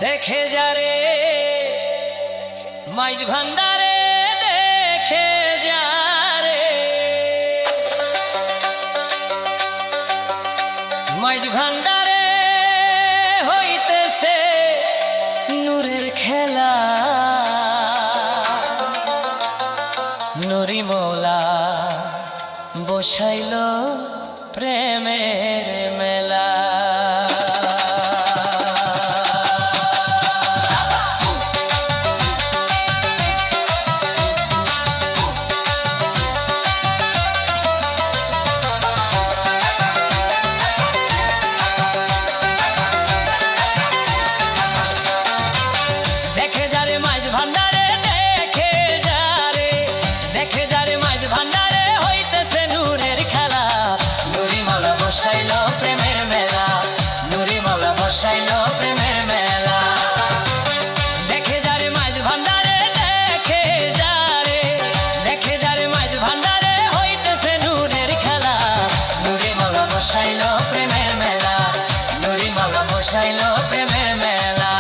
দেখে যারে মাইজ ভান্ডারে দেখে যারে মাইজ ভান্ডারে হইতেছে নূরের খেলা নুরি মৌলা বসাইল প্রেমের মেলা। দেখে যারে মাইজ ভান্ডারে দেখে যারে দেখে যারে মাইজ ভান্ডারে হইতেছে নূরের খেলা নুরি মাওলা বসাইল প্রেমের মেলা নুরি মাওলা বসাইল প্রেমের মেলা। দেখে যারে মাইজ ভান্ডারে দেখে যারে দেখে যারে মাইজ ভান্ডারে হইতেছে নূরের খেলা নুরি মাওলা বসাইল প্রেমের মেলা নুরি মাওলা বসাইল প্রেমের মেলা।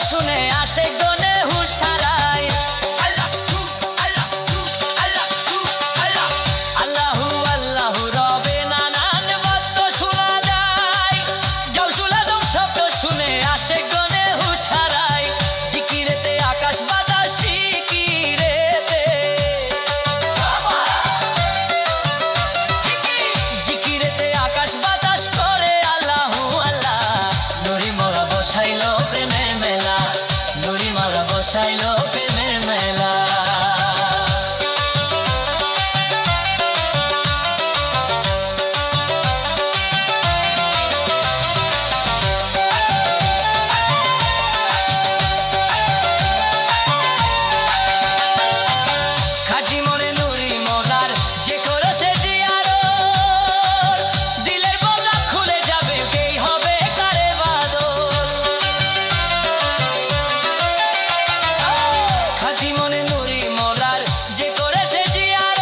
শুনে আসে গনে হুশ হারায় আল্লাহু আল্লাহু রবে নানান বাত শোনা যায় গাউসুল আজম শব্দ শুনে আসে গনে হুশ হারায় জিকিরেতে আকাশ বাতাস জিকিরেতে জিকিরেতে আকাশ বাতাস করে আল্লাহু আল্লাহ নুরি মাওলা বসাইল প্রেমের মেলা নুরি মাওলা বসাইল প্রেমের মেলা। খাঁটি মনে নুরি মৌলার যে করেছে জিয়ারত দিলের পর্দা খুলে যাবে কেই হবে কারে বাদল। খাঁটি মনে নুরি মৌলার যে করেছে জিয়ারত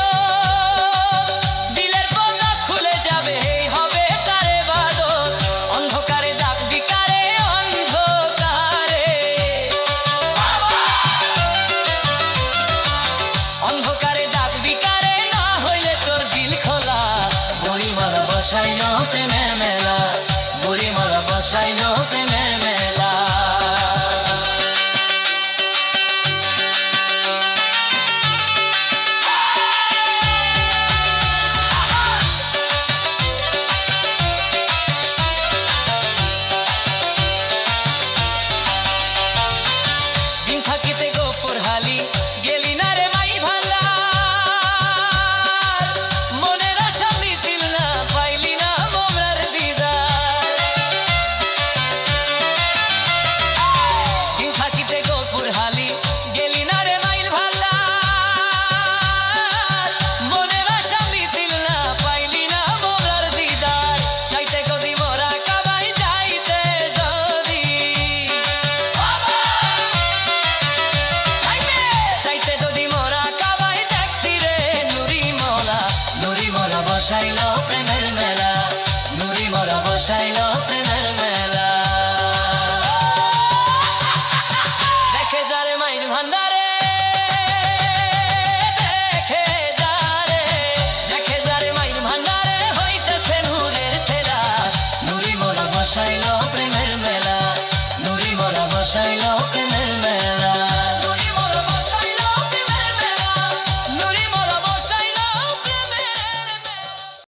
দিলের পর্দা খুলে যাবে এই হবে কারে বাদল। অন্ধকারে ডাকবি কারে অন্ধকারে অন্ধকারে ডাকবি কারে না হইলে তোর দিল খোলা নুরি মাওলা বসাইল প্রেমের মেলা নুরি মাওলা বসাইল প্রেমের মেলা। দিন থাকিতে গফুর হালি গেলি না রে মাই ভান্ডার মনের আশা মিটিল না পাইলি না মোমরার দিদার। দিন থাকিতে গফুর হালি গেলি না রে মাইল ভান্ডার মনের আশা মিটিল না পাইলি না মোমরার দিদার। চাইতে কদি মোরা কাবাই যাইতে যদি চাইতে যদি মোরা কাবাই দেখতি রে নুরি মাওলা বসাইল প্রেমের মেলা নুরি মাওলা বসাইল প্রেমের